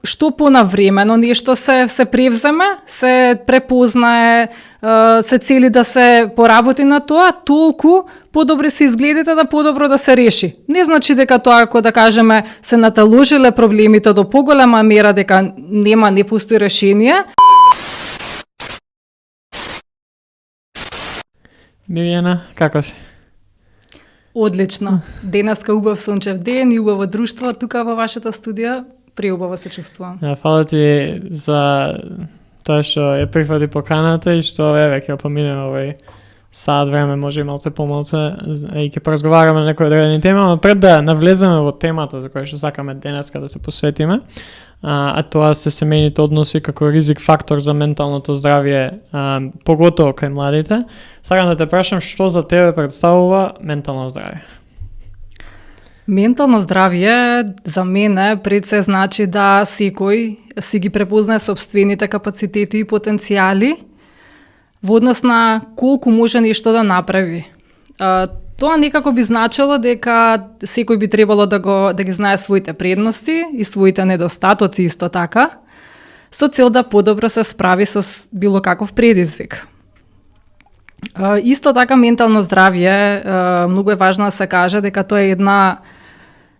што понавремено нешто се превземе, се препознае, се цели да се поработи на тоа, толку подобри се изгледите да подобро да се реши. Не значи дека тоа, ако да кажеме, се наталожиле проблемите до поголема мера дека не постои решение. Мирјана, како си? Одлично. Денеска убав сончев ден и убаво друштво тука во вашата студија. Преубаво се чувствувам. Фала ти за тоа што ја прифати поканата и што еве ќе поминеме овој сад време, може и малце помалце и ќе поразговараме на некои одредени тема, но пред да навлеземе во темата за која што сакаме денеска да се посветиме, а тоа се семејните односи како ризик фактор за менталното здравје, поготово кај младите. Сакам да те прашам што за тебе представува ментално здравје? Ментално здравје за мене пред се значи да секој си ги препознае сопствените капацитети и потенцијали во однос на колку може нешто да направи. Тоа некако би значило дека секој би требало да ги знае своите предности и своите недостатоци исто така, со цел да подобро се справи со било каков предизвик. Исто така ментално здравје, многу е важно да се каже дека тоа е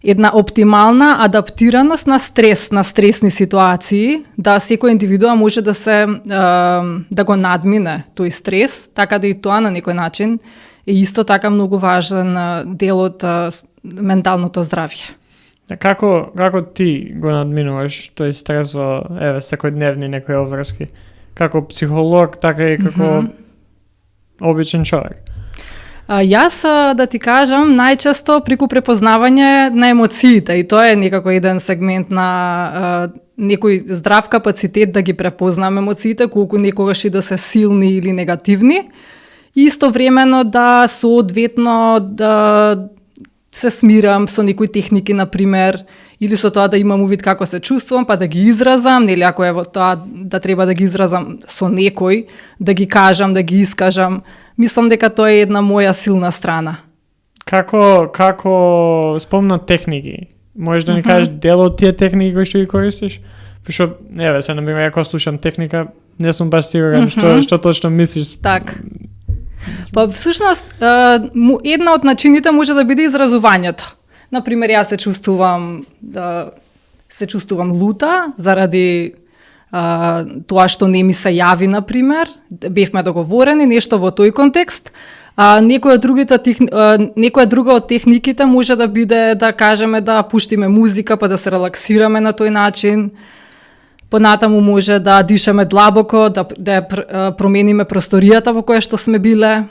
една оптимална адаптираност на стрес, на стресни ситуации, да секој индивидуа може да го надмине тој стрес, така да и тоа на некој начин е исто така многу важен дел од менталното здравје. Како ти го надминуваш тој стрес во секојдневни некои обврски? Како психолог, така и како обичен човек? Јас, да ти кажам, најчесто преку препознавање на емоциите, и тоа е некако еден сегмент на некој здрав капацитет да ги препознам емоциите, колку некогаш и да се силни или негативни, и истовремено да соодветно да се смирам со некои техники, например, или со тоа да имам увид како се чувствувам, па да ги изразам, нели ако е во тоа да треба да ги изразам со некој, да ги кажам, да ги искажам. Мислам дека тоа е една моја силна страна. Како спомна техники? Можеш да ни кажеш дел од тие техники кои што ги користиш? Пошто се например ако слушам техника, не сум баш сигурен што точно мислиш. Так. Па всушност една од начините може да биде изразувањето. Например, јас се чувствувам лута заради тоа што не ми се јави, например, бевме договорени, нешто во тој контекст. Некоја друга од техниките може да биде, да кажеме, да пуштиме музика, па да се релаксираме на тој начин. Понатаму може да дишаме длабоко, да промениме просторијата во која што сме биле.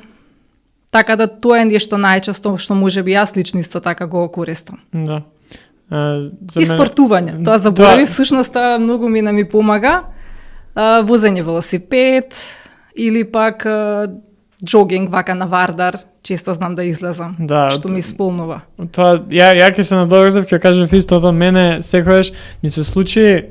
Така да тоа е нешто најчесто што може би јас лично исто така го користам. Да. И спортување. Тоа заборавив, всушност многу ми помага. Возење велосипед или пак джогинг вака на Вардар, често знам да излезам, што ми исполнува. Тоа ја ќе се надоврзав, ќе кажам истото, мене секогаш ми се случи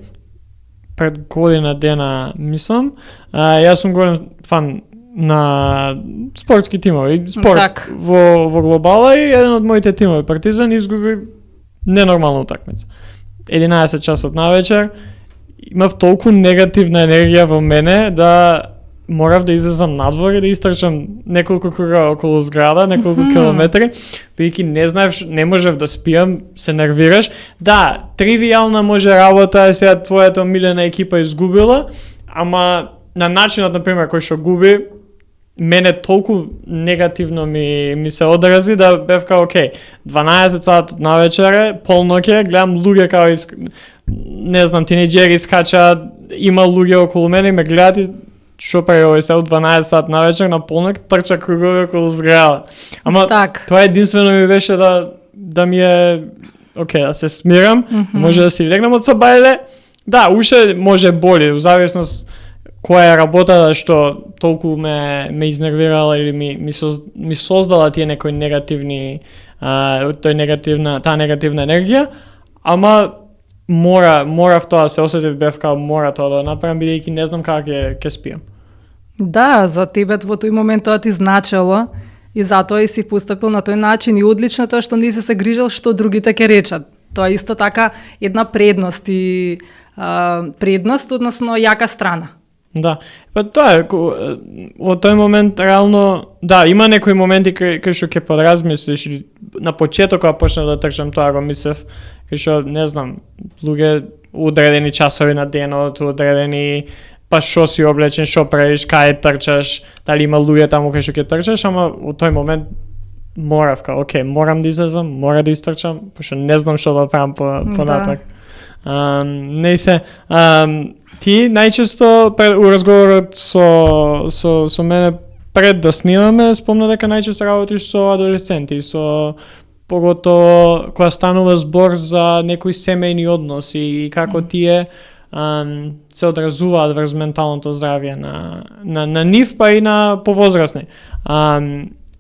пред година дена, мислам. Јас сум голем фан на спортски тимови, спорт во глобала, и еден од моите тимови, Партизан, изгуби ненормална утакмица. 11 часот навечер, имав толку негативна енергија во мене да морав да излезам надвор и да истрчам неколку круга околу зграда, неколку километри, бидејќи не знаев, не можев да спиам, се нервираш. Да, тривијална може работа, сега твојата омилена екипа изгубила, ама на начинот, например, кој што губи, мене толку негативно ми се одрази да бев као, окей, 12 сат навечере, полноќе, гледам луѓе као не знам, тинејџери скачаат, има луѓе околу мене и ме гледат и што прави овој се од 12 сат навечер на полнок трча кругови околу зграда. Ама тоа единствено ми беше да ми е окей, да се смирам, може да си легнам од сабајле. Да, уште може боли, у зависност која е работа што толку ме изнервирала или ми создала тие некои негативни таа негативна енергија, ама морав тоа, се осетив, бев као мора тоа да направам, бидејќи не знам како ќе спиам. Да, за тебе во тој момент тоа ти значело и затоа и си постапил на тој начин, и одлично тоа што не си се грижал што другите ќе речат. Тоа исто така една предност и предност, односно јака страна. Да, па тоа е, во тој момент реално, да, има некои моменти кај што ќе подразмислиш, или на почеток кога почнав да трчам, тоа го мислев, кај што, не знам, луѓе одредени часови на денот, одредени, па што си облечен, што правиш, кај трчаш, дали има луѓе таму кај што ќе трчаш, ама во тој момент морав, окей, морам да излезам, мора да истрчам, пошто не знам што да правам понатак. Не се, ти најчесто у разговорот со мене пред да снимаме, спомна дека најчесто работиш со адолесценти, со поготово кога станува збор за некои семејни односи и како тие се одразуваат врз менталното здравје на нив, па и на повозрасни.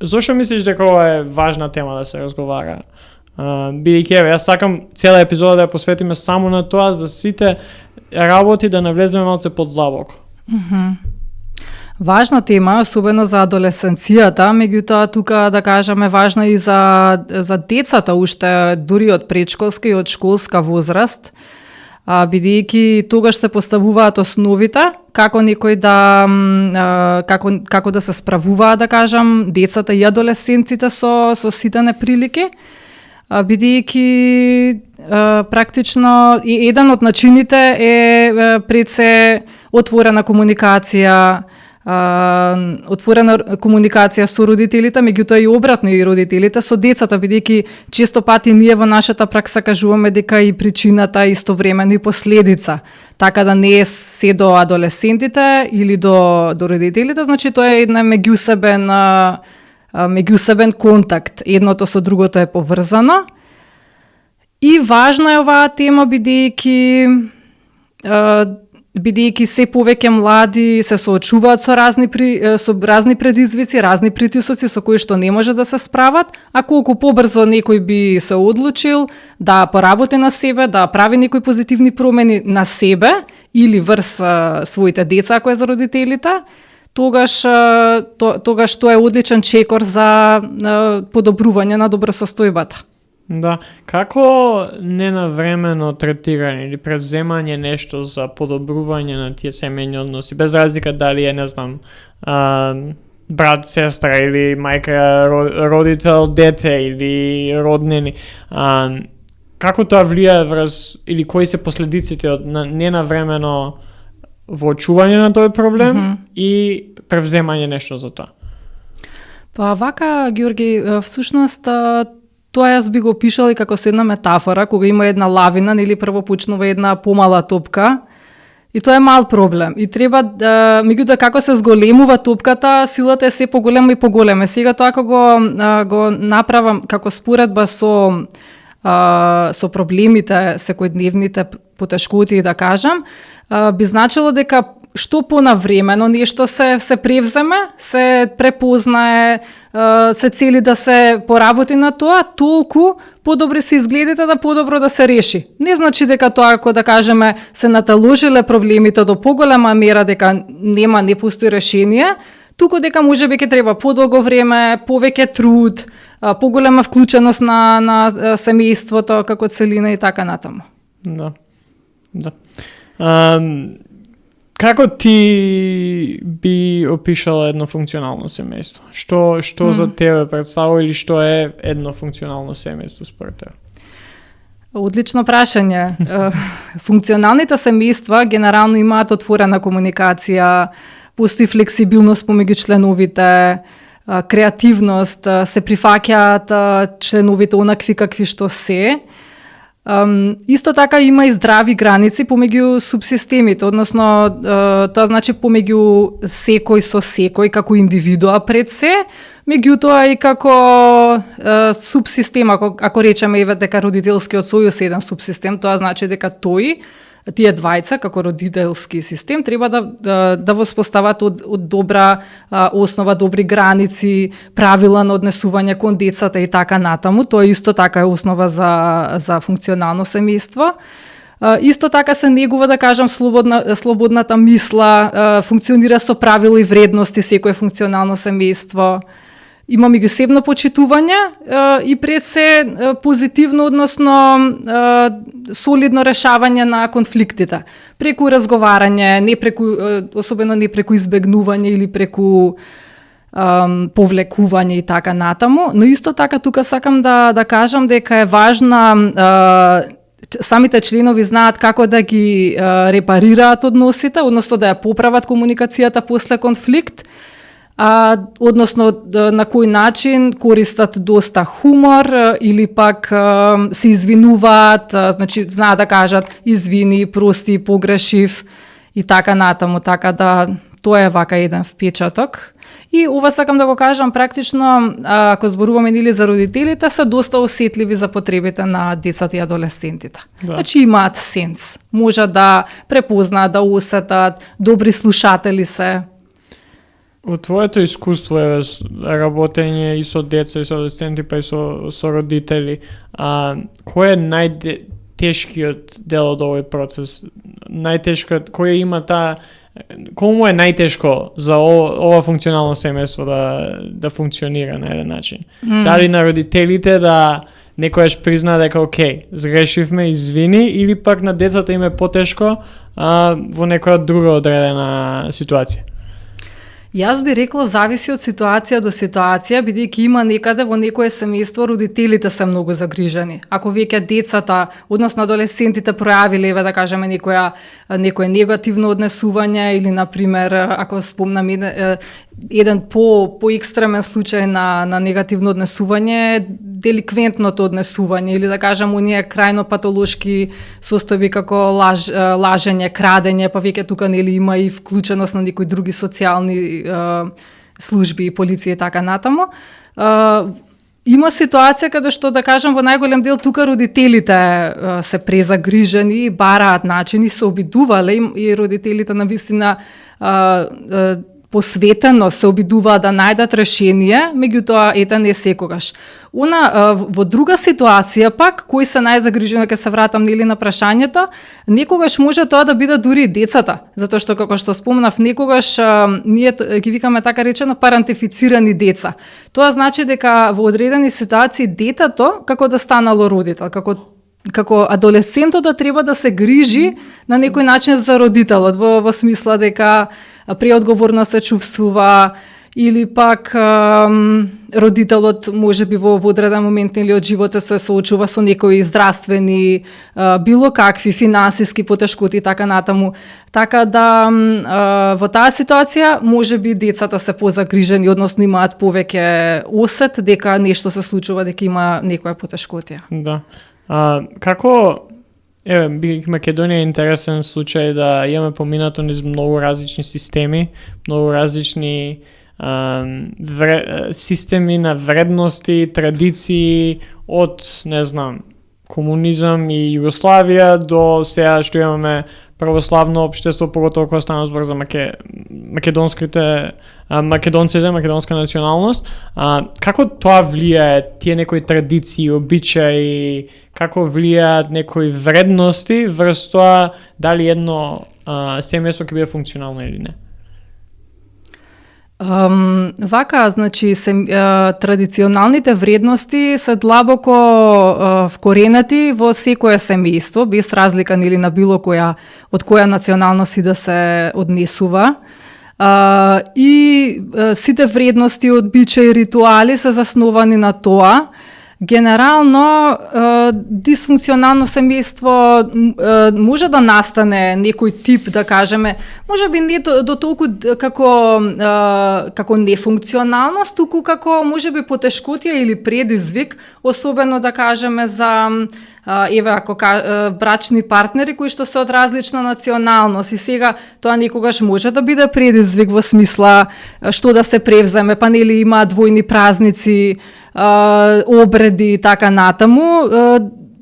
Зошто мислиш дека ова е важна тема да се разговара? Бидејќи еве, јас сакам цела епизода да ја посветиме само на тоа, за сите работи да навлеземе малце поддлабоко. Важна тема, особено за адолесценцијата, меѓутоа тука да кажеме важна и за децата уште дури од предшколска и од школска возраст, бидејќи тогаш се поставуваат основите како некој како да се справуваат, да кажам, децата и адолесцентите со сите неприлики, бидејќи практично и еден од начините е пред се отворена комуникација со родителите, меѓутоа и обратно и родителите со децата, бидејќи често пати ние во нашата пракса кажуваме дека и причината истовремено и последица, така да не е се до адолесцентите или до родителите, значи тоа е една меѓусебен контакт, едното со другото е поврзано. И важна е оваа тема бидејќи се повеќе млади се соочуваат со разни предизвици, разни притисоци со кои што не може да се справат, а колку побрзо некој би се одлучил да поработи на себе, да прави некои позитивни промени на себе или врз своите деца, ако е за родителите, тогаш тоа е одличен чекор за подобрување на добросостојбата. Да, како ненавремено третирање или преземање нешто за подобрување на тие семејни односи, без разлика дали е, не знам, брат, сестра или мајка, родител, дете или роднини, како тоа влијае врз, или кои се последиците од ненавремено воочување на тој проблем и превземање нешто за тоа? Па вака, Георги, всушност тоа јас би го пишала и како со една метафора, кога има една лавина, или прво почнува една помала топка, и тоа е мал проблем. И треба меѓутоа како се зголемува топката, силата е се поголема и поголема. Сега тоа како го направам како споредба со проблемите секојдневните потешкоти, да кажам, би значило дека што понавремено нешто се превземе, се препознае, се цели да се поработи на тоа, толку подобри се изгледите да подобро да се реши. Не значи дека тоа, ако да кажеме, се наталожиле проблемите до поголема мера дека не постои решение, туку дека можеби ќе треба подолго време, повеќе труд, поголема вклученост на семејството како целина и така натаму. Да. Како ти би опишала едно функционално семејство? Што за тебе представува или што е едно функционално семејство според тебе? Одлично прашање. Функционалните семејства генерално имаат отворена комуникација, постои флексибилност помеѓу членовите, креативност, се прифаќаат членовите онакви какви што се. Исто така има и здрави граници помеѓу субсистемите, односно тоа значи помеѓу секој со секој како индивидуа пред се, меѓутоа и како субсистема, ако речеме дека родителскиот сојуз е еден субсистем, тоа значи дека тие двајца како родителски систем треба да воспостават од добра основа, добри граници, правила на однесување кон децата и така натаму. Тоа исто така е основа за функционално семејство. Исто така се негува, да кажам, слободната мисла, функционира со правила и вредности секое функционално семејство. има меѓусебно почитување и пред се позитивно, односно солидно решавање на конфликтите. Преку разговарање, особено не преку избегнување или преку повлекување и така натаму, но исто така тука сакам да кажам дека е важна самите членови знаат како да ги репарираат односите, односно да ја поправат комуникацијата после конфликт, односно на кој начин користат доста хумор или пак се извинуваат, значи знаат да кажат извини, прости, погрешив и така натаму, така да тоа е вака еден впечаток. И ова сакам да го кажам практично, ако зборуваме нели за родителите, се доста осетливи за потребите на децата и адолесцентите. Да. Значи имаат сенс, можат да препознаат, да осетат, добри слушатели се. Од твоето искуство е работење и со деца, и со адолесценти, па и со родители, кој е најтешкиот дел од овој процес? Најтешкиот, кој има кому е најтешко за ова функционално семејство да функционира на еден начин? Дали на родителите да некојаш призна дека окей, сгрешивме, извини, или пак на децата им е потешко во некоја друга одредена ситуација? Јас би рекла зависи од ситуација до ситуација, бидејќи има некаде во некое семејство родителите се многу загрижени. Ако веќе децата, односно адолесцентите пројавиле, да кажеме, некое негативно однесување или на пример, ако спомнам еден по-екстремен случај на негативно однесување, деликвентното однесување или да кажам оние крајно патолошки состојби како лажење, крадење, па веќе тука нели има и вклученост на некои други социјални служби, полиција и така натаму. Има ситуација каде што, да кажам, во најголем дел тука родителите се презагрижени, бараат начини, се обидувале и родителите навистина посветено се обидуваат да најдат решение, меѓутоа ете не секогаш. Во друга ситуација пак, кои се најзагрижени, ќе се вратам нели на прашањето, некогаш може тоа да бидат дури и децата, затоа што како што спомнав, некогаш ние ги викаме така речено парентифицирани деца. Тоа значи дека во одредени ситуации детето како да станало родител, како адолесцентот да треба да се грижи на некој начин за родителот, во смисла дека преодговорно се чувствува или пак родителот можеби во одреден момент или од животот се соочува со некои здравствени, било какви финансиски потешкоти и така натаму. Така да во таа ситуација можеби децата се позагрижени, односно имаат повеќе осет дека нешто се случува, дека има некоја потешкотија. Да. Како бидејќи Македонија е интересен случај да имаме поминато низ многу различни системи, многу различни системи на вредности, традиции од, не знам, комунизам и Југославија до сега што имаме православно општество, поготово кога стана збор за македонците, македонска националност. Како тоа влијае, тие некои традиции, обичаи, како влијаат некои вредности врз тоа дали едно семејство ќе биде функционално или не? Вака, значи, традиционалните вредности се длабоко вкоренати во секое семејство, без разлика нели на било која, од која националност да се однесува. И сите вредности, обичаи, ритуали се засновани на тоа. Генерално, дисфункционално семејство може да настане некој тип, да кажеме, може би не до толку како нефункционалност, туку како може би потешкотија или предизвик, особено да кажеме за ако брачни партнери кои што се од различна националност и сега тоа некогаш може да биде предизвик во смисла што да се превземе, па нели има двојни празници, обреди и така натаму,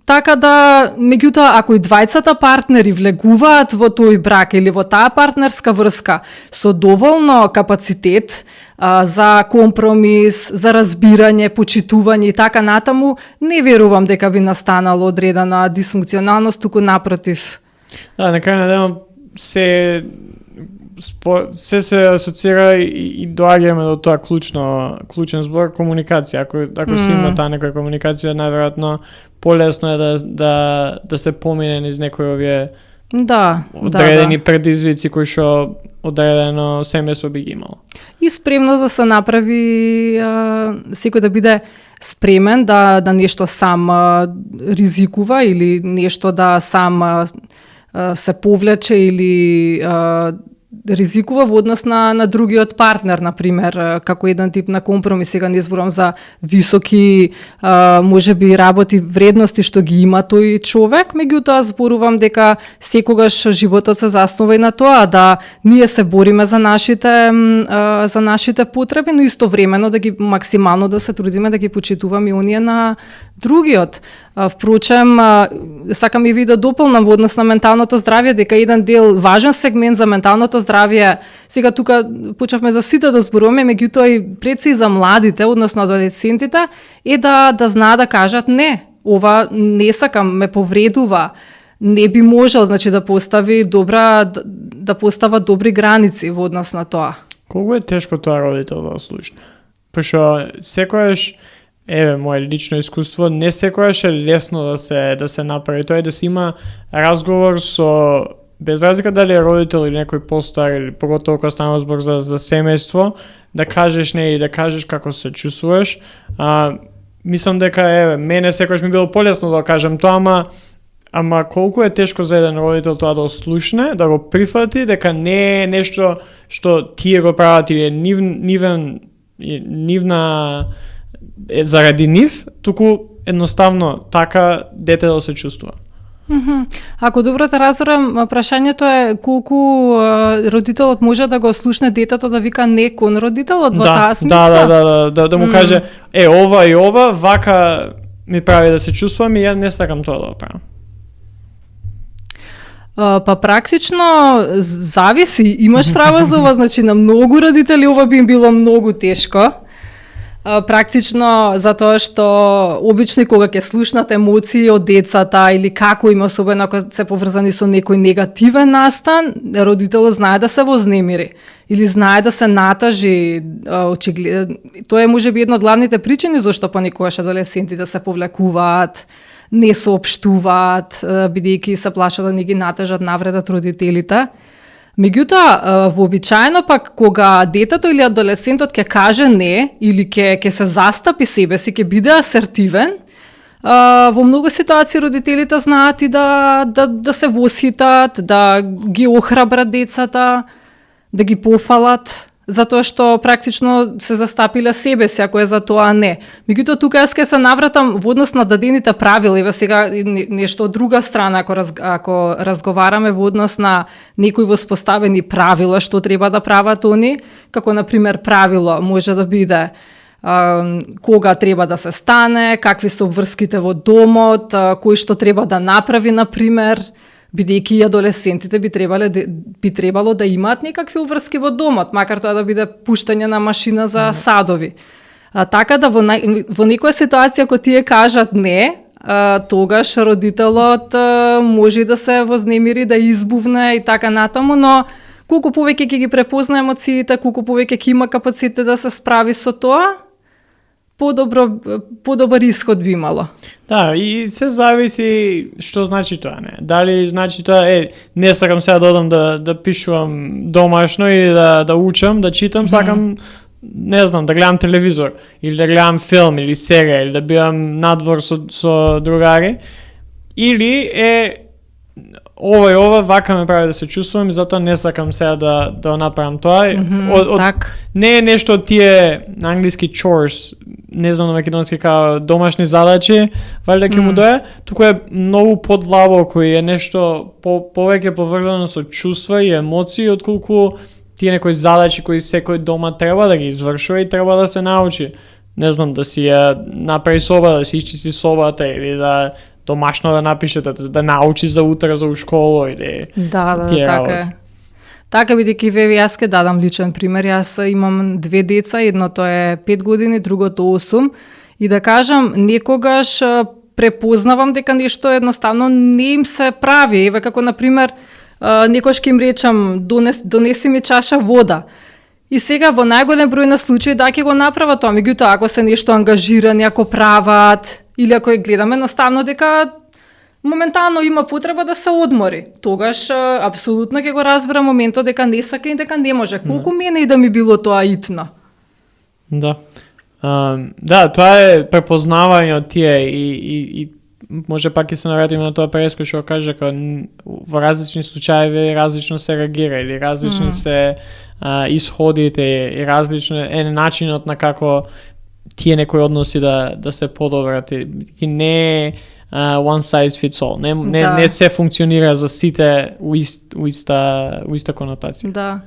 така да, меѓутоа, ако и двајцата партнери влегуваат во тој брак или во таа партнерска врска со доволно капацитет за компромис, за разбирање, почитување и така натаму, не верувам дека би настанало одредена дисфункционалност, туку напротив. Да, на крај на денот се се асоцира и доаѓаме до тоа клучен збор комуникација. Ако си има таа некоја комуникација, најверојатно полесно е да се помине низ некои овие одредени предизвици кои што одредено семејство би ги имало. И спремност да се направи секој да биде спремен да нешто сам ризикува или нешто да сам се повлече или ризикува во однос на другиот партнер, например, како еден тип на компромис. Сега не зборам за високи, можеби работи вредности што ги има тој човек, меѓутоа зборувам дека секогаш животот се заснова и на тоа да ние се бориме за нашите потреби, но истовремено да ги максимално да се трудиме да ги почитуваме и оние на другиот. Впрочем, сакам и ви да дополнам во однос на менталното здравје, дека еден дел важен сегмент за менталното здравје, сега тука почнавме за сите да зборуваме, меѓутоа и пред се и за младите, односно адолесцентите, е да знаат да кажат не, ова не сакам, ме повредува, не би можел, значи да постава добри граници во однос на тоа. Колку е тешко тоа родител да слушне? Пошто секојаш моje лично искуство, не секојаш е лесно да се направи тоа и да се има разговор со, без разлика дали е родител или некој постар или поготово кога станува збор за семејство, да кажеш не и да кажеш како се чувствуваш. Мислам дека мене секојаш ми било полесно да кажам тоа, ама колку е тешко за еден родител тоа да ослушне, да го прифати дека не е нешто што тие го прават или е нивна заради нив, туку едноставно така детето да се чувствува. Ако добро те разберам, прашањето е колку родителот може да го слушне детето да вика не кон родителот во таа смисла? Да му каже ова и ова, вака ми прави да се чувствувам и ја не сакам тоа да го правам. Па практично зависи, имаш право за ова, значи на многу родители ова би им било многу тешко. Практично затоа што обично кога ќе слушнат емоции од децата или како има, особено ако се поврзани со некој негативен настан, родителот знае да се вознемири или знае да се натажи. Тоа е можеби една од главните причини зашто понекогаш адолесцентите се повлекуваат, не соопштуваат, бидејќи се плашат да не ги натажат, навредат родителите. Меѓутоа, вообичаено пак кога детето или адолесцентот ќе каже не или ќе се застапи себе си, ќе биде асертивен, во многу ситуации родителите знаат и да се восхитат, да ги охрабрат децата, да ги пофалат, затоа што практично се застапиле себе си, ако е за тоа не. Меѓутоа, тука јас ке се навратам во однос на дадените правила, и сега нешто од друга страна, ако разговараме во однос на некои воспоставени правила, што треба да прават они, како, например, правило може да биде кога треба да се стане, какви се обврските во домот, кој што треба да направи, например, бидејќи и адолесцентите би требало да имаат некакви обврски во домот, макар тоа да биде пуштање на машина за садови. Така да во некоја ситуација ако тие кажат не, тогаш родителот може да се вознемири, да избувне и така натаму, но колку повеќе ќе ги препозна емоциите, колку повеќе ќе има капацитет да се справи со тоа, подобар исход би имало. Да, и се зависи што значи тоа, не. Дали значи тоа не сакам сега да одам да пишувам домашно или да учам, да читам, сакам не знам, да гледам телевизор или да гледам филм или серија или да бидам надвор со другари, или ова и ова вака ме прави да се чувствувам и затоа не сакам сега да направам тоа. Не е нешто од тие на англиски chores, не знам на македонски како домашни задачи, валјда ќе му дое, туку е многу подлабоко и е нешто повеќе поврзано со чувства и емоции, отколку тие некои задачи кои секој дома треба да ги извршува и треба да се научи. Не знам, да си ја направи соба, да си исчисти собата или да домашно да напише, да научи за утре за у школу или така е. Така, бидејќи јас ке дадам личен пример, јас имам 2 деца, едното е 5 години, другото 8, и да кажам, некогаш препознавам дека нешто едноставно не им се прави, еве како например некош ќе им речам донеси ми чаша вода. И сега во најголем број на случаи да ќе го направат тоа, меѓутоа ако се нешто ангажирани, ако прават или ако ја гледаме едноставно дека моментално има потреба да се одмори, тогаш апсолутно ќе го разбера моментот дека не сака и дека не може. Колку мене и да ми било тоа итно. Да. Да, тоа е препознавање од тие и може пак и се навратиме на тоа преско што кажа, дека во различни случаи различно се реагира или различни се исходите и различно е начинот на како тие некои односи да се подобрат и не е one size fits all. Не се функционира за сите у иста конотација. Да.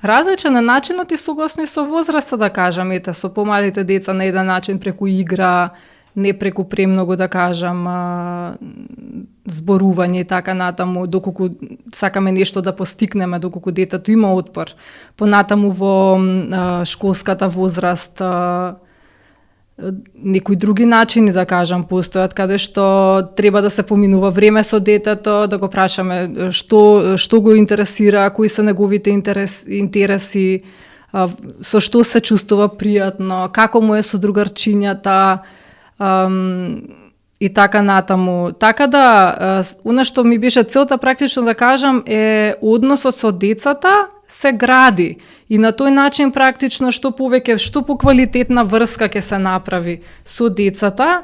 Различен е начинот и согласно и со возраста, да кажам, ете, со помалите деца на еден начин преку игра, не преку премногу, да кажам, зборување и така натаму, доколку сакаме нешто да постигнеме, доколку детето има отпор. Понатаму во школската возраст, некои други начини, да кажам, постојат каде што треба да се поминува време со детето, да го прашаме што го интересира, кои се неговите интереси, со што се чувствува пријатно, како му е со другарчињата, и така натаму. Така да, она што ми беше целта практично да кажам е односот со децата се гради и на тој начин практично што повеќе, што поквалитетна врска ќе се направи со децата,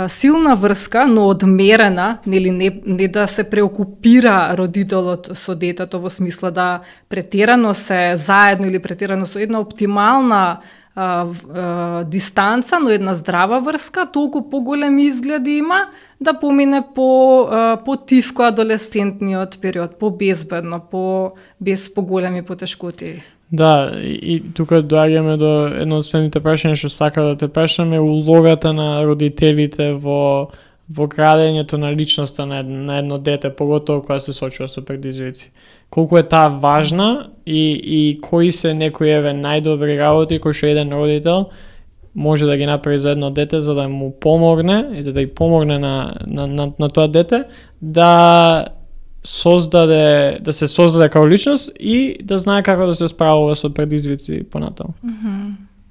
силна врска, но одмерена, нели не да се преокупира родителот со детето во смисла да претерано се заедно или претерано со една оптимална дистанца, но една здрава врска, толку поголеми изгледи има да помине по тивко адолесцентниот период, по безбедно, без поголеми потешкоти. Да, и тука доаѓаме до едно од следните прашања што сака да те прашаме, улогата на родителите во градењето на личноста на едно дете, поготово кога се сочува со предизвици. Колку е таа важна и кои се некои најдобри работи кои што еден родител може да ги направи за едно дете за да му помогне и да помогне на тоа дете да се создаде како личност и да знае како да се справува со предизвици понатаму.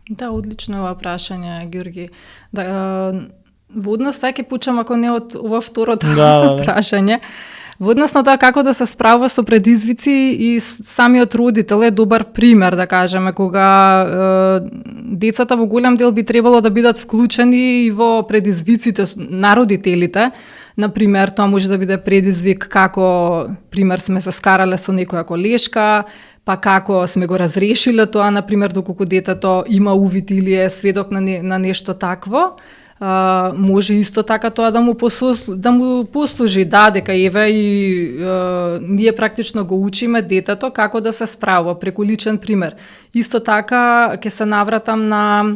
Да, одлично е ова прашање, Ѓорги. Во однос ќе почнам ако не од ова второто прашање. Во однос на тоа како да се справува со предизвици и самиот родител е добар пример, да кажеме, кога децата во голем дел би требало да бидат вклучени и во предизвиците на родителите. Например, тоа може да биде предизвик како, пример, сме се скарале со некоја колешка, па како сме го разрешиле тоа, например, доколку детето има увид или е сведок на нешто такво. Може исто така тоа да му послужи, дека еве и ние практично го учиме детето како да се справува преку личен пример. Исто така ќе се навратам на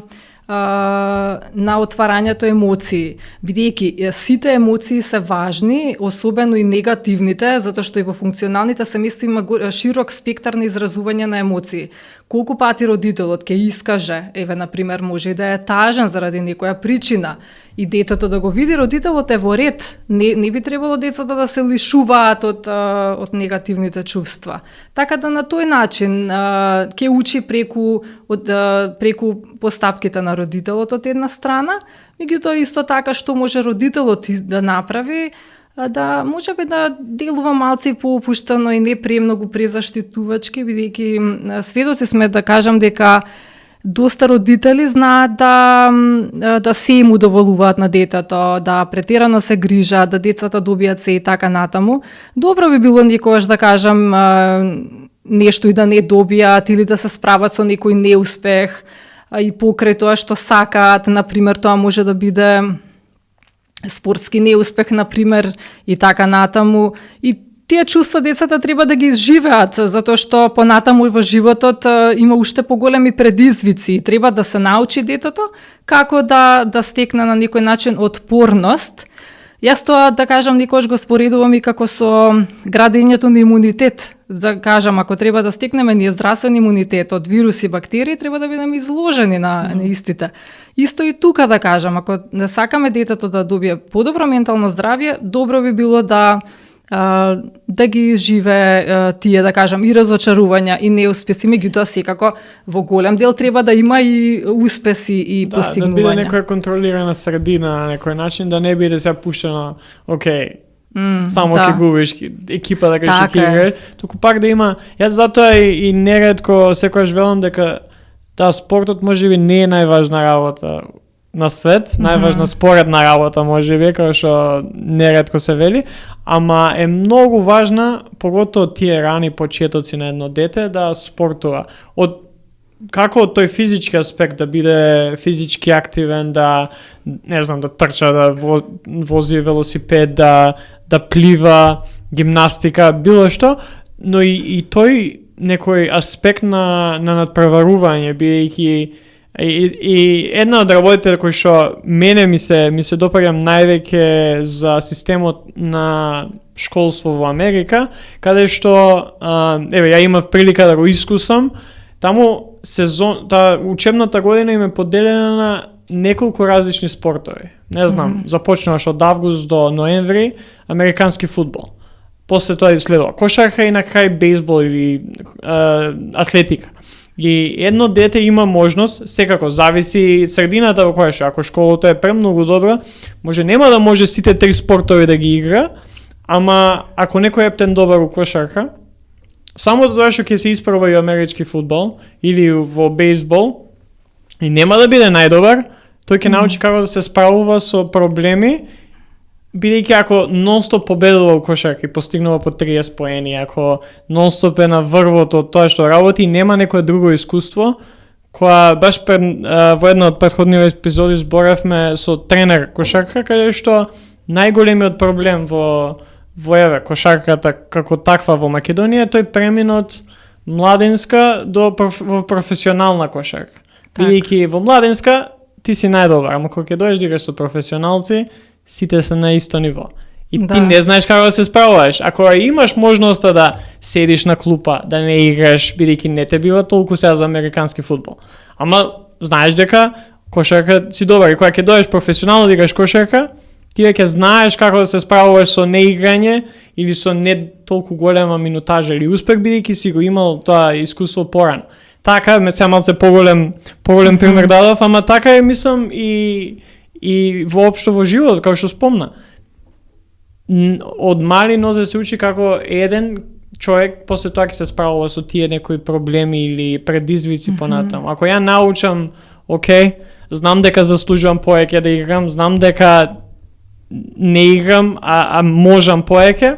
отварањето емоции, бидејќи сите емоции се важни, особено и негативните, затоа што и во функционалните семејства има широк спектар на изразување на емоции. Колку пати родителот ќе искаже, еве например, може и да е тажен заради некоја причина, и детето да го види, родителот е во ред. Не би требало децата да се лишуваат од негативните чувства. Така да на тој начин ќе учи преку постапките на родителот од една страна, меѓутоа исто така што може родителот да направи, да можеби да делува малци поопуштено и не премногу презаштитувачки, бидејќи сведоци сме да кажам дека доста родители знаат да се им удоволуваат на детето, да претерано се грижат, да децата добијат се и така натаму. Добро би било некогаш да кажам нешто и да не добијат или да се справат со некој неуспех и покрај тоа што сакаат, например, тоа може да биде спортски неуспех, например, и така натаму. И тие чувства децата треба да ги изживеат, затоа што понатаму во животот има уште поголеми предизвици и треба да се научи детето како да стекне на некој начин отпорност. Јас тоа, да кажам, некојаш го споредувам и како со градењето на имунитет. Да кажам, ако треба да стекнеме ние здравствен имунитет од вируси и бактерии, треба да бидеме изложени на истите. Исто и тука, да кажам, ако не сакаме детето да добие подобро ментално здравје, добро би било да да ги изживе тие, да кажам, и разочарувања и неуспеси, меѓутоа секако во голем дел треба да има и успеси и Да постигнувања. биде некоја контролирана средина на некој начин, да не биде сега пуштено, окей, само ќе губиш, екипа да ќе Така ќе е. играе, туку пак да има, јас затоа и неретко секогаш велам дека спортот можеби не е најважна работа на свет, најважна споредна работа можеби, како што неретко се вели, ама е многу важна, поготово тие рани почетоци на едно дете да спортува. Како од тој физички аспект, да биде физички активен, да не знам, да трча, да вози велосипед, да плива, гимнастика, било што, но и тој некој аспект на надпреварување, бидејќи и една од работите кои што мене ми се допаѓа највеќе за системот на школство во Америка, каде што ја имав прилика да го искусам. Таму учебната година им е поделена на неколку различни спортови. Не знам, започнуваш од август до ноември американски фудбал. После тоа следува кошарка и на крај бейсбол или атлетика. И едно дете има можност, секако зависи средината во која што, ако школата е премногу добра, нема да може сите три спортови да ги игра, ама ако некој е птен добар во кошарка, само тоа што ќе се испроба и амерички фудбал или во бейсбол, и нема да биде најдобар, тој ќе научи како да се справува со проблеми, бидејќи ако нон-стоп победува во кошарка и постигнува по 30 поени, ако нон-стоп е на врвот од тоа што работи, нема некое друго искуство, која баш во една од претходните епизоди зборевме со тренер кошарка, каде што најголемиот проблем во кошарката како таква во Македонија, тој премина од младинска во професионална кошарка. Бидејќи во младинска ти си најдобар, ама кога ќе дојдеш да играш со професионалци, сите се на исто ниво. И ти не знаеш како да се справуваш. Ако имаш можноста да седиш на клупа, да не играш, бидејќи не те бива толку сега за американски фудбал. Ама знаеш дека кошарка си добар и кога ќе дојдеш професионално да играш кошарка, ти ќе знаеш како да се справуваш со неиграње или со не толку голема минутажа или успех, бидејќи си го имал тоа искуство порано. Така, сега малце поголем пример дадов, ама така е, мислам, и воопшто во живот, како што спомна. Од мали нозе се учи како еден човек после тоа ќе се справува со тие некои проблеми или предизвици понатаму. Ако ја научам, окей, знам дека заслужувам повеќе да играм, знам дека не играм, а можам повеќе,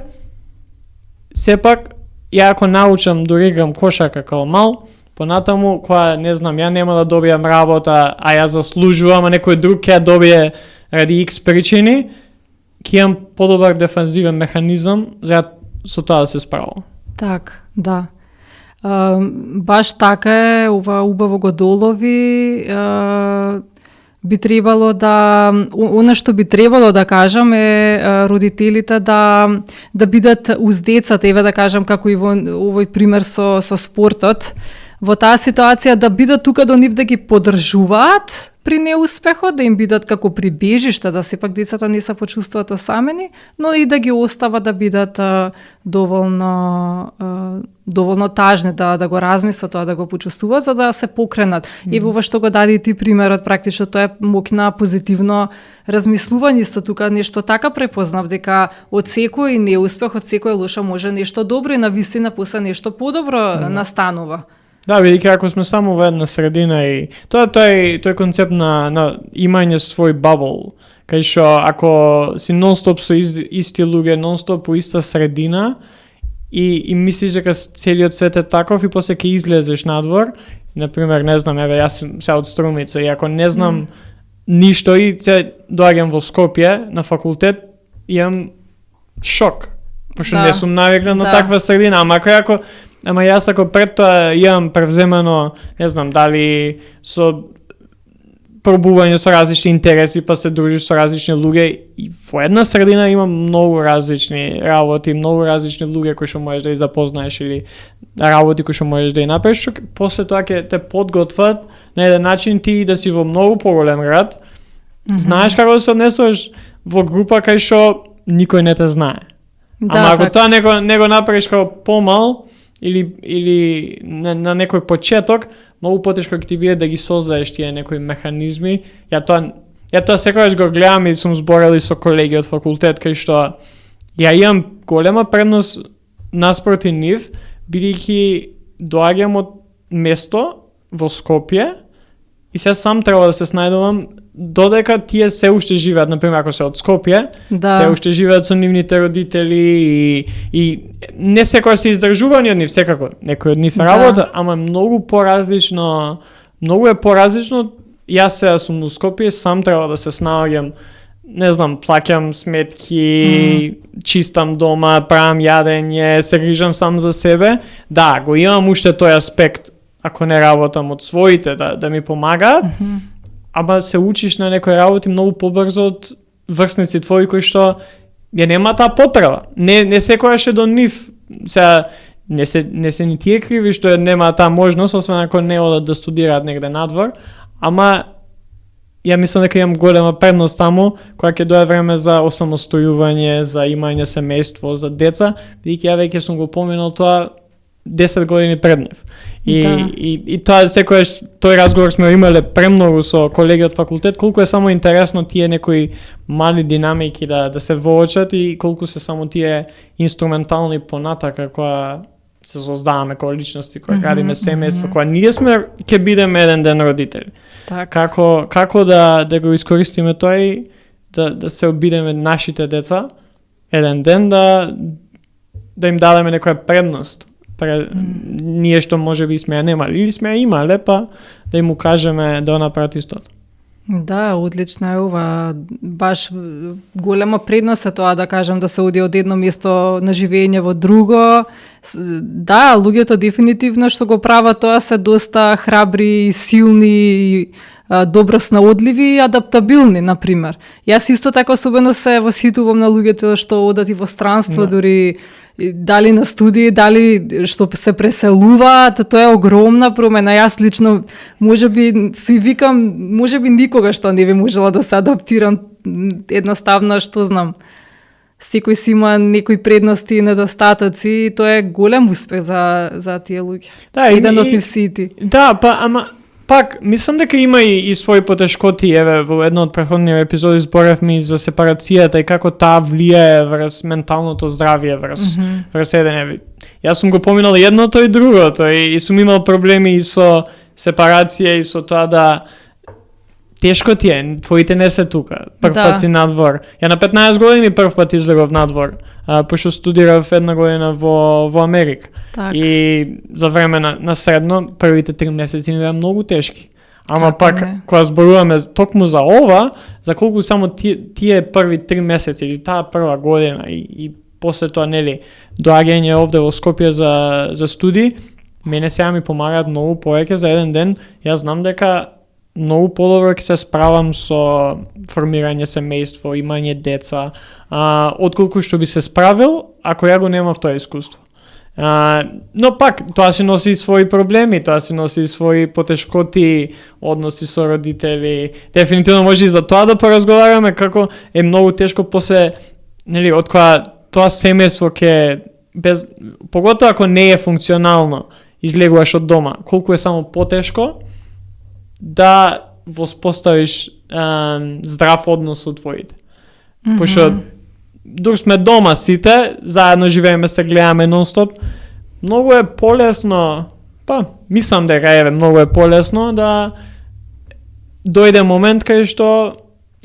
сепак, ја ако научам да играм кошарка како мал, понатаму, која, не знам, ја нема да добијам работа, а ја заслужувам, а некој друг ќе ја добие ради X причини, ќе имам подобар дефанзивен механизам за со тоа да се справам. Так, да. Баш така е, ова убаво го долови, би требало да, она што би требало да кажам е родителите да бидат уз децата, еве да кажам како и во овој пример со спортот, во таа ситуација да бидат тука до нив да ги поддржуваат при неуспехот, да им бидат како прибежишта, да сепак децата не се почувствуваат осамени, но и да ги остава да бидат доволно тажни, да го размислат тоа, да го почувствуваат, за да се покренат. Еве ова што го даде ти примерот, практично тоа е мокна позитивно размислување, исто тука нешто така препознав, дека од секој неуспех, од секоја лоша може нешто добро и навистина после нешто подобро настанува. Да, бидејќи ако сме само во една средина и тој концепт на имање свој бабл, кај што ако си нон-стоп со исти луѓе, нон-стоп по иста средина и мислиш дека целиот свет е таков и после ќе излезеш надвор, например, не знам, еве јас сум се од Струмица и ако не знам ништо и се доаѓам во Скопје на факултет, имам шок, пошто не сум навикнат на таква средина, ама јас ако пред тоа имам превземено, не знам, дали со пробување со различни интереси, па се дружиш со различни луѓе и во една средина има многу различни работи, многу различни луѓе кои што можеш да ги запознаеш или работи кои што можеш да ги направиш, после тоа ќе те подготват на еден начин ти да си во многу поголем град, знаеш како да се однесуваш во група кај што никој не те знае. Ама ако тоа не го направиш како помал или на некој почеток, многу потешко ќе ти биде да ги создадеш тие некои механизми. Ја тоа секогаш го гледам и сум зборел и со колеги од факултет кај што ја имам голема предност наспроти нив, бидејќи доаѓам од место во Скопје и сега сам треба да се снајдувам, додека тие се уште живеат, например, ако се од Скопје, се уште живеат со нивните родители и не секој се издржувани од нив, секако некој од нив работа, ама многу поразлично, јас сега сум во Скопје, сам треба да се снаоѓам, не знам, плаќам сметки, чистам дома, правам јадење, се грижам сам за себе. Да, го имам уште тој аспект, ако не работам од своите, да ми помагаат, ама се учиш на некои работи многу побрзо од врсници твои кои што ја нема таа потреба. Не секојаш е до нив. Сега не се ни тие криви што нема таа можност, освен ако не одат да студираат негде надвор, ама ја мислам дека имам голема предност таму, кога ќе дое време за осамостојување, за имање семејство, за деца, бидејќи ја веќе сум го поминал тоа 10 години пред нив. И тоа секојаш тој разговор сме имале премногу со колеги од факултет, колку е само интересно тие некои мали динамики да се воочат и колку се само тие инструментални понатака која се создаваме како личности, која градиме семејство, која ние сме ќе бидеме еден ден родители. Како да го искористиме тоа и да се обидеме нашите деца еден ден да им дадеме некоја предност. Ние што може би сме ја немали или сме ја имале, па да им укажеме да направат истото. Да, одлично е ова. Баш голема предност е тоа, да кажем, да се оди од едно место на живење во друго. Да, луѓето дефинитивно што го прават тоа се доста храбри, силни, добро снаодливи и адаптабилни, например. Јас исто така особено се восхитувам на луѓето што одат и во странство, дури дали на студии, дали што се преселуваат, тоа е огромна промена. Јас лично можеби си викам, можеби никога што не би можела да се адаптирам, едноставно што знам. Секој си има некои предности и недостатоци и тоа е голем успех за тие луѓе. Да, еден од нив си ти. Да, ама пак, мислам дека има и своји потешкоти, еве, во едно од претходни епизоди зборевме и за сепарацијата и како таа влијае врз менталното здравје, врз еден. Јас сум го поминал едното и другото и сум имал проблеми и со сепарација и со тоа да тешко ти е, твоите не се тука. Прв пат си надвор. Ја на 15 години прв пат излегов надвор, пошто студирав една година во Америка. И за време на средно, првите 3 месеци ми беа многу тешки. Ама пак, кога зборуваме токму за ова, за колку само тие први 3 месеци или таа прва година и после тоа, нели, доаѓање овде во Скопје за студии, мене сега ми помагаат многу повеќе за еден ден. Јас знам дека многу подобро ќе се справам со формирање семејство, имање деца, отколку што би се справил ако ја го немав тоа искуство. Но пак, тоа си носи своји проблеми, тоа си носи своји потешкоти, односи со родители. Дефинитивно може и за тоа да поразговараме, како е многу тешко после, нели, од кога тоа семејство поготоа ако не е функционално, излегуваш од дома, колку е само потешко да воспоставиш здрав однос со твоите. Пошто дур сме дома сите, заедно живееме, се гледаме нон-стоп, многу е полесно, мислам дека многу е полесно да дојде момент кај што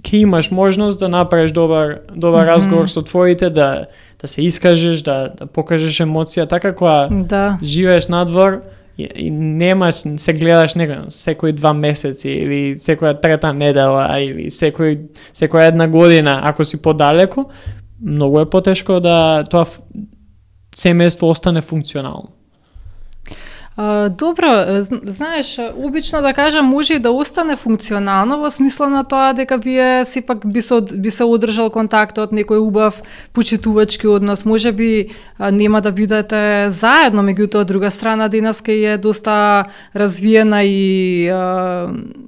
ќе имаш можност да направиш добар разговор со твоите, да се искажеш, да покажеш емоција, така кога живееш надвор и немаш, се гледаш секои 2 месеци или секоја трета недела или секоја една година, ако си подалеку, многу е потешко да тоа семејство остане функционално. Добро, знаеш, обично да кажам, може и да остане функционално во смисла на тоа дека вие сепак би се одржал контактот, некој убав почитувачки однос, може би нема да бидете заедно, меѓутоа од друга страна денеска е доста развиена и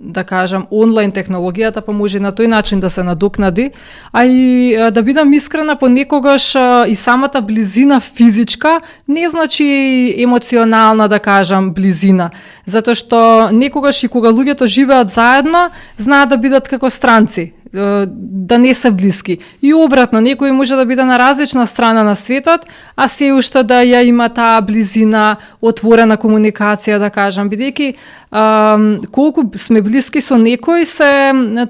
да кажам онлайн технологијата, па може на тој начин да се надокнади, а и да бидам искрена, понекогаш и самата близина физичка не значи емоционална, да кажам, близина. Затоа што некогаш и кога луѓето живеат заедно, знаат да бидат како странци, да не се блиски. И обратно, некој може да биде на различна страна на светот, а се уште да ја има таа близина, отворена комуникација, да кажам, бидејќи колку сме блиски со некој,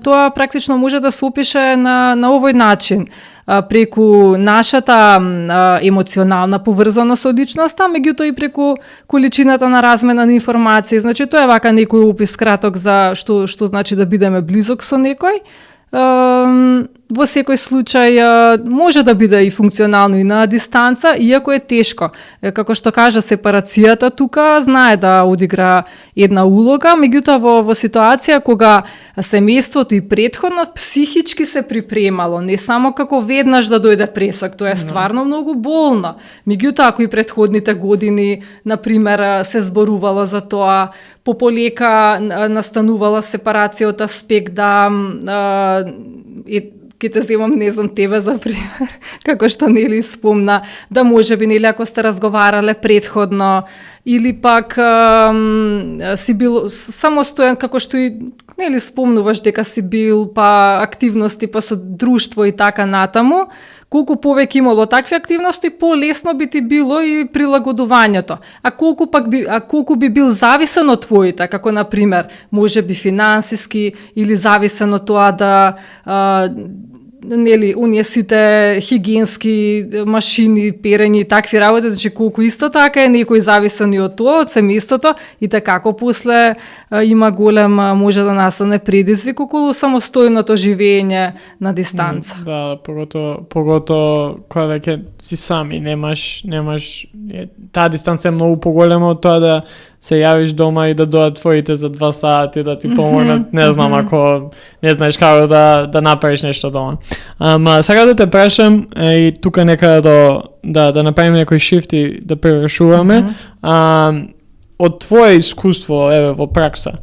тоа практично може да се опише на овој начин, преку нашата емоционална поврзаност со личноста, меѓутоа и преку количината на размена на информации. Значи, тоа е вака некој опис краток за што значи да бидеме близок со некој. Во секој случај може да биде и функционално и на дистанца, иако е тешко. Како што кажа, сепарацијата тука знае да одигра една улога, меѓутоа во ситуација кога семејството и претходно психички се припремало, не само како веднаш да дојде пресак, тоа е стварно многу болно. Меѓутоа, ако и претходните години, например, се зборувало за тоа, пополека настанувала сепарација од аспект да ќе те земам, не знам, тебе за пример, како што нели спомна, да може би нели ако сте разговарале претходно или пак си бил самостоен, како што и нели спомнуваш дека си бил па активности па со друштво и така натаму, колку повеќе имало такви активности, полесно би ти било и прилагодувањето. А колку би бил зависен од твоите, како на пример, може би финансиски или зависен од тоа да нели оние сите хигиенски машини, перење и такви работи, значи колку исто така е некој зависен и од тоа, од семејството, и така после има голем, може да настане предизвик околу самостојното живење на дистанца. Да, погото кога веќе си сам и немаш таа дистанца е многу поголема од тоа да се јавиш дома и да дојдат твоите за 2 сати да ти помогнат, не знам, ако не знаеш како да направиш нешто дома. Ама сега да те прашам и тука нека да направиме некој шифт и да превршуваме. Од твое искуство, еве, во пракса,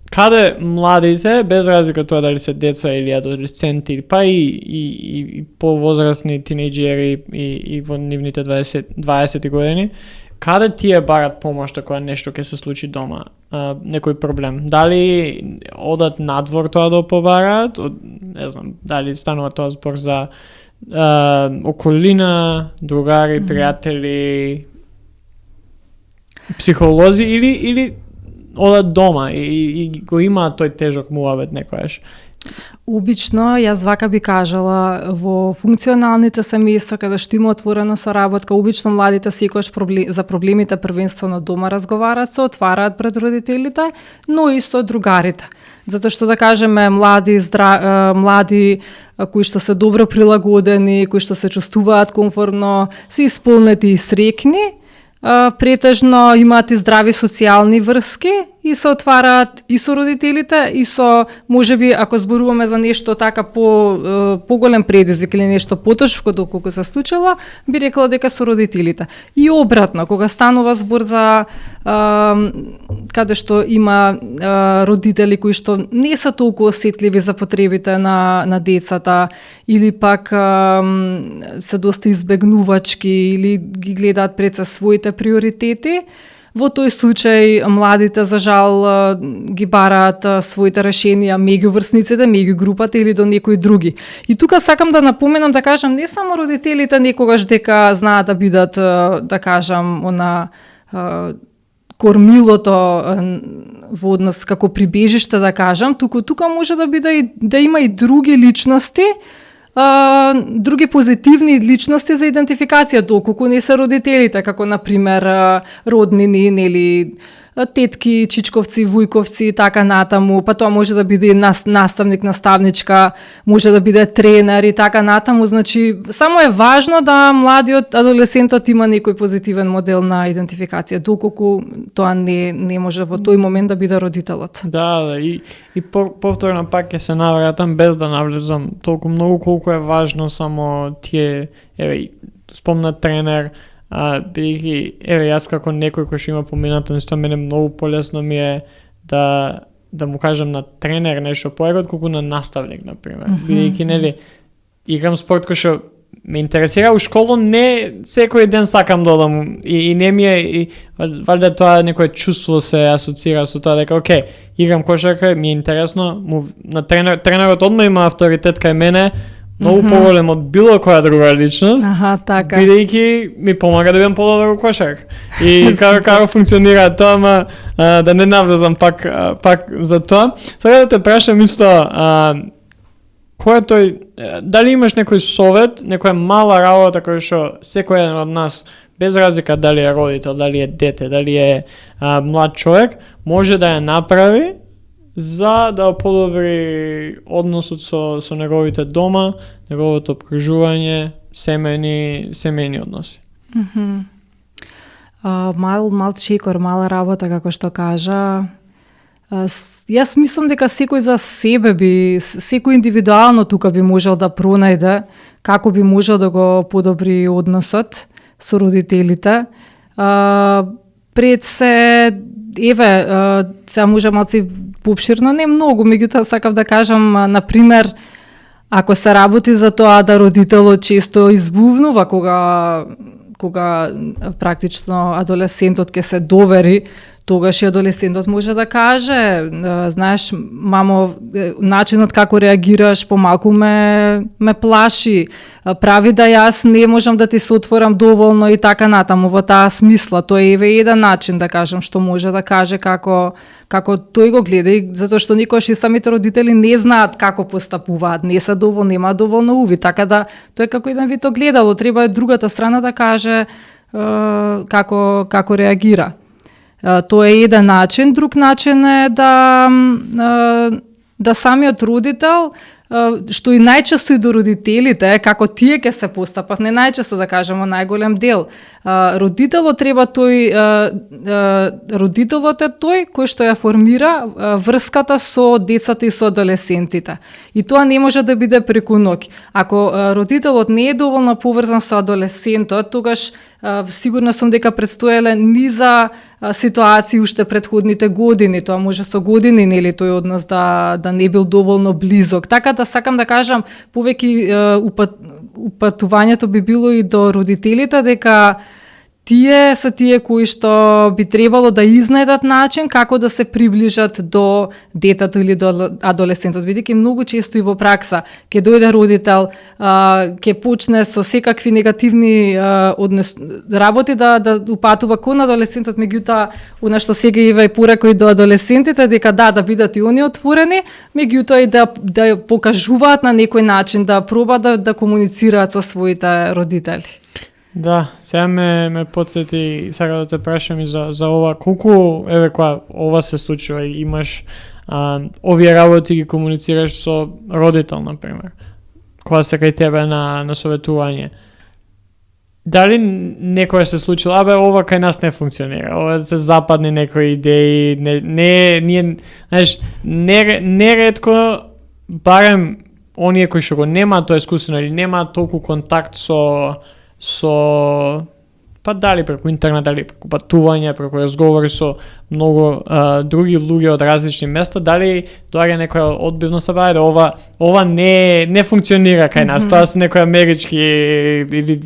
каде младите, без разлика тоа дали се деца или адолесценти, па и повозрастни тинејџери и во нивните 20 години, каде тие барат помошта кога нешто ќе се случи дома, некој проблем? Дали одат надвор тоа да побараат? Не знам, дали станува тоа збор за околина, другари, пријатели, психолози или одат дома и го имаат тој тежок муабет некојаш? Обично, јас вака би кажала, во функционалните семејства каде што има отворена соработка, обично младите секогаш за проблемите првенствено дома разговараат, се отвараат пред родителите, но и со другарите. Затоа што да кажеме млади кои што се добро прилагодени, кои што се чувствуваат комфортно, се исполнети и среќни, претежно имаат и здрави социјални врски и се отвараат и со родителите и со, можеби, ако зборуваме за нешто така поголем предизвик или нешто потешко доколку се случило, би рекла дека со родителите. И обратно, кога станува збор за каде што има родители кои што не се толку осетливи за потребите на децата или пак се доста избегнувачки или ги гледаат пред се своите приоритети, во тој случај младите за жал ги бараат своите решенија меѓу врсниците, меѓу групата или до некои други. И тука сакам да напоменам, да кажам, не само родителите некогаш дека знаат да бидат, да кажам, кормилото во однос како прибежиште, да кажам, тука може да биде да има и други личности, други позитивни личности за идентификација, доколку не се родителите, како например роднини или тетки, чичковци, вујковци и така натаму, па тоа може да биде наставник, наставничка, може да биде тренер и така натаму, значи само е важно да младиот адолесцентот има некој позитивен модел на идентификација, доколку тоа не може во тој момент да биде родителот. Да, и повторно пак ќе се навратам без да навлезам толку многу колку е важно само тие, спомна тренер, бидејќи, јас како некој кој што има поминато нешто, мене многу полесно ми е да му кажам на тренер нешто поега отколку на наставник, например. Бидејќи, нели, играм спорт кој што ме интересира у школа, не секој ден сакам да одам и не ми е, валјда тоа некое чувство се асоцира со тоа дека окей, играм кошарка, ми е интересно, на тренерот одма има авторитет кај мене, многу поголем од било која друга личност, така. Бидејќи ми помага да бидам подобар кошарк. И како функционира тоа, ама да не навлезам пак за тоа. Сега да те прашам исто, кој е тој, дали имаш некој совет, некоја мала работа која што секој еден од нас, без разлика дали е родител, дали е дете, дали е млад човек, може да ја направи за да подобри односот со неговите дома, неговото обкружување, семејни односи. Мал чекор, мала работа, како што кажа. Јас мислам дека секој за себе секој индивидуално тука би можел да пронајде како би можел да го подобри односот со родителите. Пред се, сега може малци поопширно, не многу, меѓутоа сакав да кажам, например, ако се работи за тоа да родителот често избувнува кога практично адолесцентот ќе се довери, тогаш и адолесцентот може да каже, знаеш, мамо, начинот како реагираш помалку ме плаши, прави да јас не можам да ти се отворам доволно и така натаму, во таа смисла. Тоа е еден начин, да кажам, што може да каже како тој го гледа, и затоа што никогаш и самите родители не знаат како постапуваат, не се доволни, нема доволно уви, така да тој како еден вид огледало, треба другата страна да каже како реагира. Тоа е еден начин. Друг начин е да самиот родител, што и најчесто и до родителите, како тие ќе се постапат, не најчесто да кажемо најголем дел. Родителот е тој кој што ја формира врската со децата и со адолесцентите. И тоа не може да биде преку ноќ. Ако родителот не е доволно поврзан со адолесцентот, тогаш сигурна сум дека предстоеле низа ситуации уште претходните години, тоа може со години, нели, тој однос да не бил доволно близок. Така да сакам да кажам, повеќе упатувањето би било и до родителите, дека тие се тие кои што би требало да изнајдат начин како да се приближат до детето или до адолесцентот, бидејќи многу често и во пракса ќе дојде родител, ќе почне со секакви негативни работи да упатува кон адолесцентот, меѓутоа она што сега ива и поракој до адолесцентите дека да бидат и они отворени, меѓутоа и да покажуваат на некој начин, да пробаат да комуницираат со своите родители. Да, сега ме подсети, сега да те прашам и за ова, колку, која ова се случува и имаш овие работи ги комуницираш со родител, например, која се кај тебе на советување. Дали некоја се случило, ова кај нас не функционира, ова се западни некои идеи, ние, знаеш, неретко, барем оние кои што го немаат тоа искуствено или немаат толку контакт со па дали преку интернет, дали преку патување, преку разговори со многу други луѓе од различни места, дали доаѓа некоја одбивност, ова не функционира кај нас, тоа се некои амерички или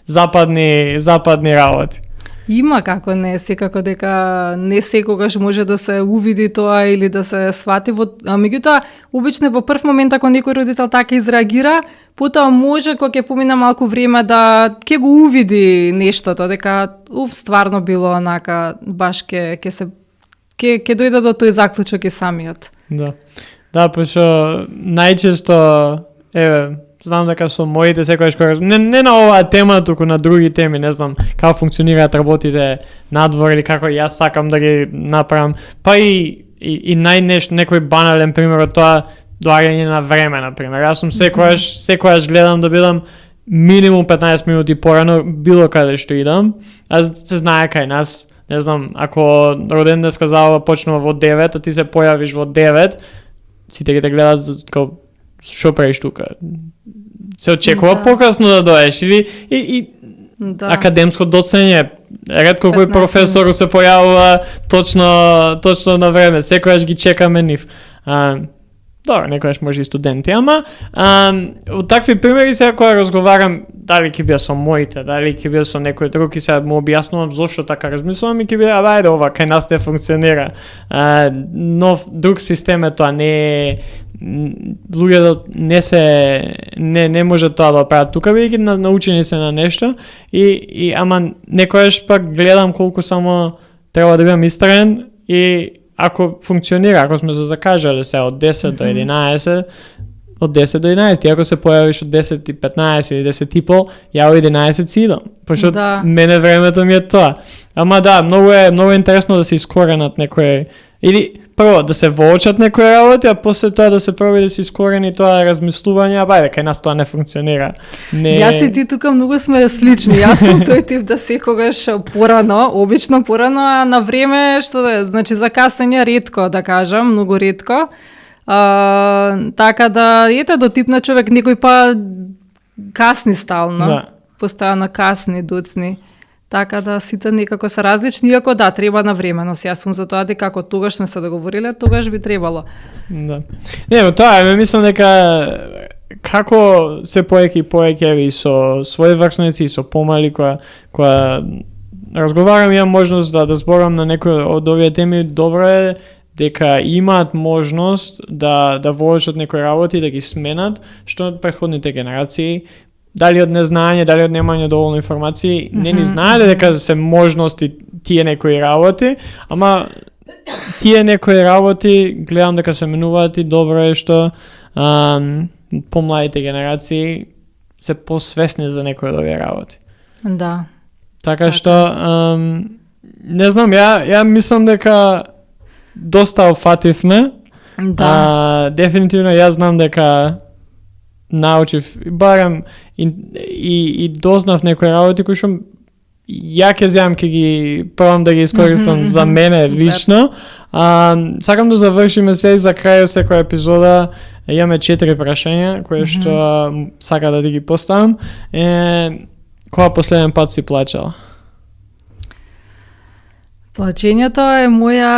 западни работи. Има како не, секако дека не секогаш може да се увиди тоа или да се свати меѓутоа обично во прв момент ако некој родител така изреагира, потоа може кога ќе помине малку време да ќе го увиди нештото, дека стварно било онака, баш ќе дојде до тој заклучок и самиот. Да, пошто најчесто знам дека со моите секогаш кога не на оваа тема, туку на други теми, не знам како функционираат работите надвор или како јас сакам да ги направам. Па и некој банален пример од тоа доаѓање на време, на пример. Јас сум секогаш гледам да бидам минимум 15 минути порано било каде што идам. Се знае кај нас, не знам, ако роден денска забава почнува во 9, а ти се појавиш во 9, сите ги те гледат како што правиш тука. Се очекува покасно да доеш или и академско доцење. Ретко кој професор се појавува точно на време. Секогаш ги чекаме нив. Добро, некојаш може и студенти, ама од такви примери сега кога разговарам, дали ќе биа со моите, дали ќе биа со некој друг и сега му објаснувам зошто така размислувам и ќе биа, ајде ова, кај нас не функционира. Нов друг систем е тоа, не луѓето не може тоа да прават тука, бидејќи научени се на нешто и ама некојаш пак гледам колку само треба да бидам истраен и ако функционира, ако сме се закажале се од 10 до 11, од 10 до 11, и ако се појавиш од 10 и 15 или 10 и пол, ја од 11 си идам. Пошто мене времето ми е тоа. Ама да, многу е интересно да се искоренат некои, или прво да се воочат некои работи, а после тоа да се проби да се искорени тоа размислување, а бајде, кај нас тоа не функционира. Јас и ти тука многу сме слични. Јас сум тој тип да секогаш порано, обично порано, а на време, што да е, значи закаснење ретко, да кажам, многу ретко. Така да, ете, до тип на човек, некој па касни стално. Да. Постојано касни, доцни. Така да сите некако се различни, иако да, треба на временост. Јас сум за тоа дека ако тогаш сме се договориле, тогаш би требало. Да. Не, тоа мислам дека како се поеќе и со своји врсници и со помали која разговарам, имам можност да зборам на некој од овие теми, добро е дека имаат можност да вложат некои работи, да ги сменат, што од претходните генерации дали од незнање, дали од немање доволно информации, не ни знаеле дека се можности тие некои работи, ама тие некои работи гледам дека се менуваат и добро е што помладите генерации се посвесни за некои од овие работи. Да. Така што не знам, ја мислам дека доста офативме. Да. Дефинитивно јас знам дека научив, барем и дознав некои работи кои што ја ќе земам, ќе ги пробам да ги искористам за мене лично. Сакам да завршиме се за крај секоја епизода. Имаме 4 прашања кои што сака да ги поставам. Кога последен пат си плачала? Плачењето е моја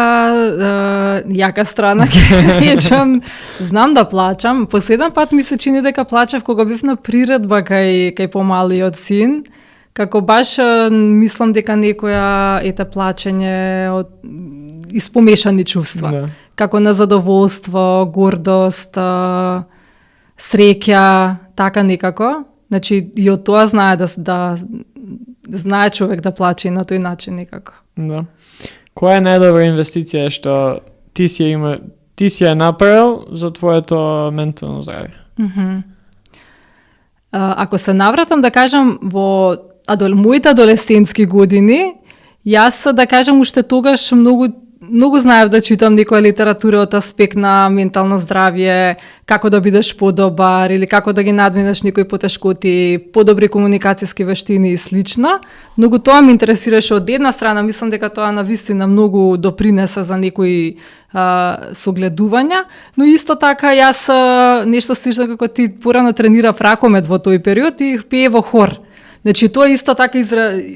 јака страна, ќе речам. Знам да плачам. Последен пат ми се чини дека плачев кога бев на приредба кај помалиот син. Како баш мислам дека некоја плачење од испомешани чувства. Да. Како на задоволство, гордост, среќа, така некако. Значи, и од тоа знае да знае човек да плаче на тој начин некако. Да. Која е најдобра инвестиција што ти си ја направил за твоето ментално здравје? Ако се навратам да кажам во моите адолесцентски години, јас да кажам уште тогаш многу знаев да читам некоја литература од аспект на ментално здравје, како да бидеш подобар или како да ги надминеш некои потешкоти, подобри комуникацијски вештини и слично. Многу тоа ме интересираше од една страна, мислам дека тоа навистина многу допринесе за некои согледувања, но исто така јас нешто слично како ти порано тренирав ракомет во тој период и пее во хор. Значи, тоа исто така,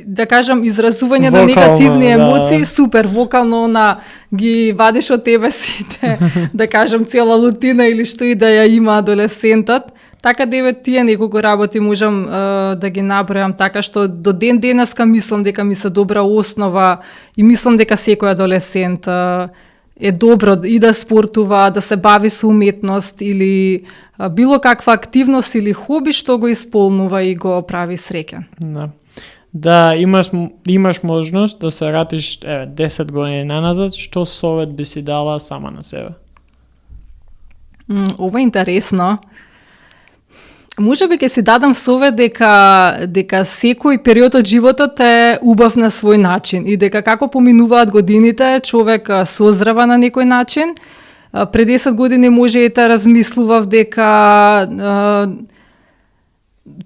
да кажам, изразување на негативни емоции, супер, вокално ги вадиш од тебе сите, да кажам, цела лутина или што и да ја има адолесцентот. Така тие неколку работи можам да ги набројам, така што до ден денеска мислам дека ми се добра основа и мислам дека секој адолесцент е добро и да спортува, да се бави со уметност или било каква активност или хоби што го исполнува и го прави среќен. Да, имаш можност да се вратиш 10 години наназад, што совет би си дала сама на себе? Ова е интересно. Може би ќе си дадам совет дека секој период од животот е убав на свој начин и дека како поминуваат годините, човек созрава на некој начин. Пред 10 години може и да размислував дека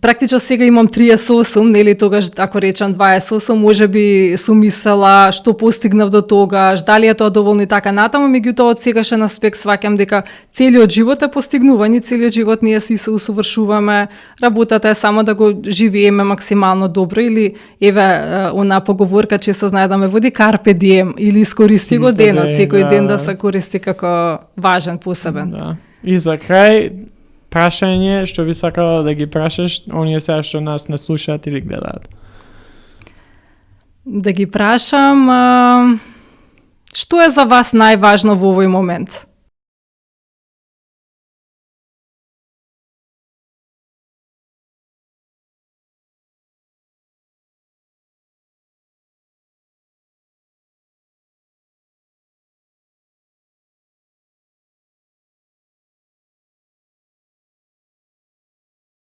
практично сега имам 38, нели тогаш ако речам 28, може би сум мислела што постигнав до тогаш, дали е тоа доволно и така натаму, меѓутоа од сегашен аспект сваќам дека целиот живот е постигнување, целиот живот ние се усовршуваме, работата е само да го живееме максимално добро или еве она поговорка често знае да ме води carpe diem или искористи го денот, секој ден да се користи како важен, посебен. Да. И за крај прашање што би сакала да ги прашаш оние сега што нас не слушаат или гледаат. Да ги прашам што е за вас најважно во овој момент?